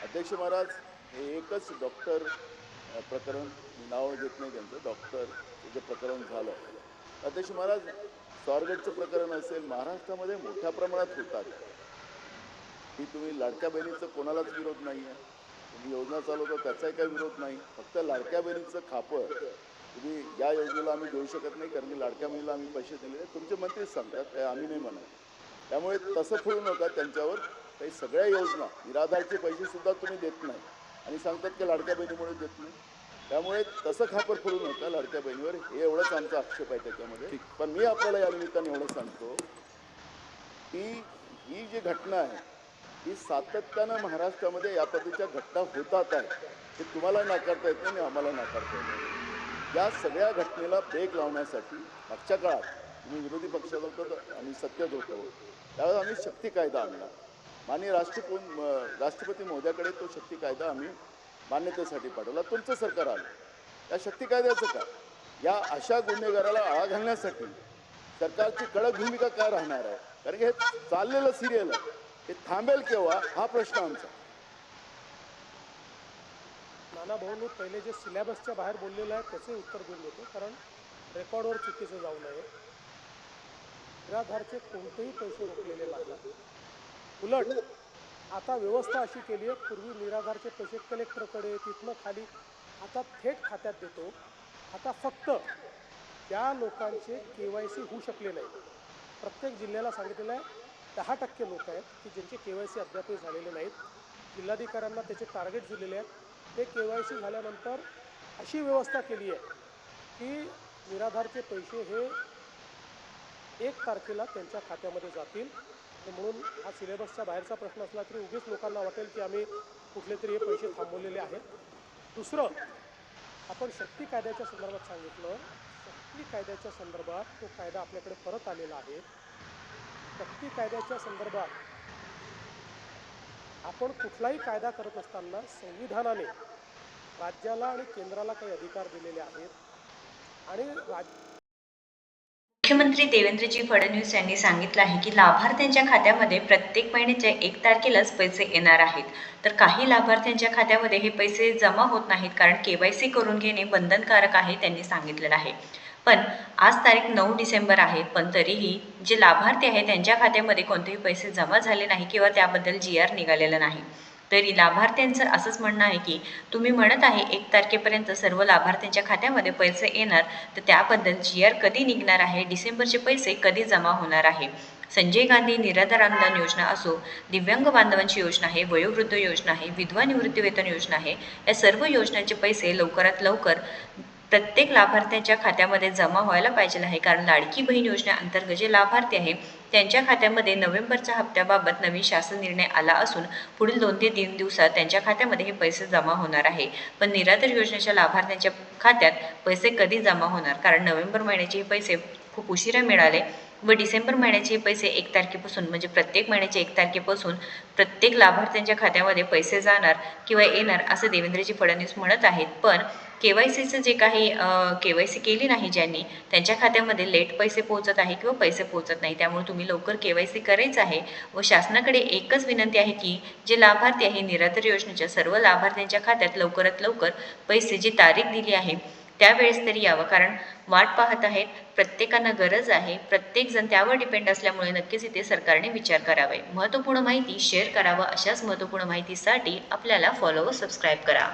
अध्यक्ष महाराज, हे एकच डॉक्टर प्रकरण, मी नाव घेत नाही त्यांचं, डॉक्टरचं जे प्रकरण झालं. अध्यक्ष महाराज, स्वारगेटचं प्रकरण असेल, महाराष्ट्रामध्ये मोठ्या प्रमाणात होतात. की तुम्ही लाडक्या बहिणीचं कोणालाच विरोध नाही आहे, तुम्ही योजना चालवता त्याचाही काही विरोध नाही. फक्त लाडक्या बहिणीचं खापं तुम्ही या योजनेला आम्ही देऊ शकत नाही, कारण की लाडक्या बहिणीला आम्ही पैसे दिलेले, तुमचे मंत्रीच सांगतात, काय आम्ही नाही म्हणत. त्यामुळे तसं फोडू नका त्यांच्यावर. काही सगळ्या योजना, निराधारचे पैसे सुद्धा तुम्ही देत नाही आणि सांगतात की लाडक्या बहिणीमुळे देत नाही. त्यामुळे तसं खापर फोडू नका लाडक्या बहिणीवर, हे एवढंच आमचा आक्षेप आहे त्याच्यामध्ये. पण मी आपल्याला या निमित्ताने एवढं सांगतो की ही जी घटना आहे ही सातत्यानं महाराष्ट्रामध्ये या पद्धतीच्या घटना होतात आहे. हे तुम्हाला नाकारता येत नाही आणि आम्हाला नाकारता येत नाही. या सगळ्या घटनेला ब्रेक लावण्यासाठी मागच्या काळात तुम्ही विरोधी पक्षात होतो तर आम्ही सत्तेत होतो, त्यावेळेस आम्ही शक्ती कायदा आणला. माननीय राष्ट्रपती महोदयाकडे तो शक्ती कायदा आम्ही मान्यतेसाठी पाठवला. तुमचं सरकार आलं. या शक्ती कायद्याचं काय? या अशा गुन्हेगाराला आळा घालण्यासाठी सरकारची कडक भूमिका काय राहणार आहे? कारण की हे चाललेलं सिरियल आहे, हे थांबेल केव्हा हा प्रश्न आमचा. नाना भाऊंनी पहिले जे सिलेबसच्या बाहेर बोललेलं आहे त्याचे उत्तर देऊन देतो, कारण रेकॉर्डवर चुकीचं जाऊ नये. निराधारचे कोणतेही पैसे रोखलेले नाही. उलट आता व्यवस्था अशी केली आहे, पूर्वी निराधारचे पैसे कलेक्टरकडे, तिथनं खाली, आता थेट खात्यात देतो. आता फक्त त्या लोकांचे KYC होऊ शकले नाही. प्रत्येक जिल्ह्याला सांगितलेलं आहे 10% लोक आहेत की ज्यांचे KYC अद्यापही झालेले नाहीत. जिल्हाधिकाऱ्यांना त्याचे टार्गेट दिलेले आहेत. ते KYC झाल्यानंतर अशी व्यवस्था केली आहे की निराधारचे पैसे हे 1 तारखेला त्यांच्या खात्यामध्ये जातील. म्हणून हा सिलेबसच्या बाहेरचा प्रश्न असला तरी उगीच लोकांना वाटेल की आम्ही कुठले तरी हे पैसे थांबवलेले आहेत. दुसरं, आपण शक्ती कायद्याच्या संदर्भात सांगितलं. शक्ती कायद्याच्या संदर्भात तो कायदा आपल्याकडे परत आलेला आहे. शक्ती कायद्याच्या संदर्भात आपण कुठलाही कायदा करत असताना संविधानाने राज्याला आणि केंद्राला काही अधिकार दिलेले आहेत आणि मुख्यमंत्री देवेंद्रजी फडणवीस यांनी सांगितलं आहे की लाभार्थ्यांच्या खात्यामध्ये प्रत्येक महिन्याच्या 1 तारखेलाच पैसे येणार आहेत. तर काही लाभार्थ्यांच्या खात्यामध्ये हे पैसे जमा होत नाहीत, कारण KYC करून घेणे बंधनकारक आहे, त्यांनी सांगितलेलं आहे. पण आज तारीख 9 डिसेंबर आहे, पण तरीही जे लाभार्थी आहेत त्यांच्या खात्यामध्ये कोणतेही पैसे जमा झाले नाही किंवा त्याबद्दल GR निघालेला नाही. तरी लाभार्थ्यांचं असंच म्हणणं आहे की तुम्ही म्हणत आहे 1 तारखेपर्यंत सर्व लाभार्थ्यांच्या खात्यामध्ये पैसे येणार, तर त्याबद्दल GR कधी निघणार आहे, डिसेंबरचे पैसे कधी जमा होणार आहे. संजय गांधी निराधार अनुदान योजना असो, दिव्यांग बांधवांची योजना आहे, वयोवृद्ध योजना आहे, विधवा निवृत्तीवेतन योजना आहे, या सर्व योजनांचे पैसे लवकरात लवकर प्रत्येक लाभार्थ्यांच्या खात्यामध्ये जमा व्हायला पाहिजे आहे. कारण लाडकी बहीण योजनेअंतर्गत जे लाभार्थी आहे त्यांच्या खात्यामध्ये नोव्हेंबरच्या हप्त्याबाबत नवीन शासन निर्णय आला असून पुढील 2 ते 3 दिवसात त्यांच्या खात्यामध्ये हे पैसे जमा होणार आहे. पण निराधार योजनेच्या लाभार्थ्यांच्या खात्यात पैसे कधी जमा होणार? कारण नोव्हेंबर महिन्याचे हे पैसे खूप उशिरा मिळाले व डिसेंबर महिन्याचे पैसे 1 तारखेपासून म्हणजे प्रत्येक महिन्याच्या 1 तारखेपासून प्रत्येक लाभार्थ्यांच्या खात्यामध्ये पैसे जाणार किंवा येणार असं देवेंद्रजी फडणवीस म्हणत आहेत. पण KYCचं जे काही KYC केली नाही ज्यांनी, त्यांच्या खात्यामध्ये लेट पैसे पोहोचत आहे किंवा पैसे पोहोचत नाही. त्यामुळे तुम्ही लवकर KYC करायचं आहे व शासनाकडे एकच विनंती आहे की जे लाभार्थी आहे निराधार योजनेच्या सर्व लाभार्थ्यांच्या खात्यात लवकरात लवकर पैसे जी तारीख दिली आहे त्यावेळेस तरी यावं, कारण वाट पाहत आहेत, प्रत्येकांना गरज आहे, प्रत्येकजण त्यावर डिपेंड असल्यामुळे नक्कीच इथे सरकारने विचार करावे. महत्त्वपूर्ण माहिती शेअर करावं. अशाच महत्त्वपूर्ण माहितीसाठी आपल्याला फॉलो व सबस्क्राईब करा.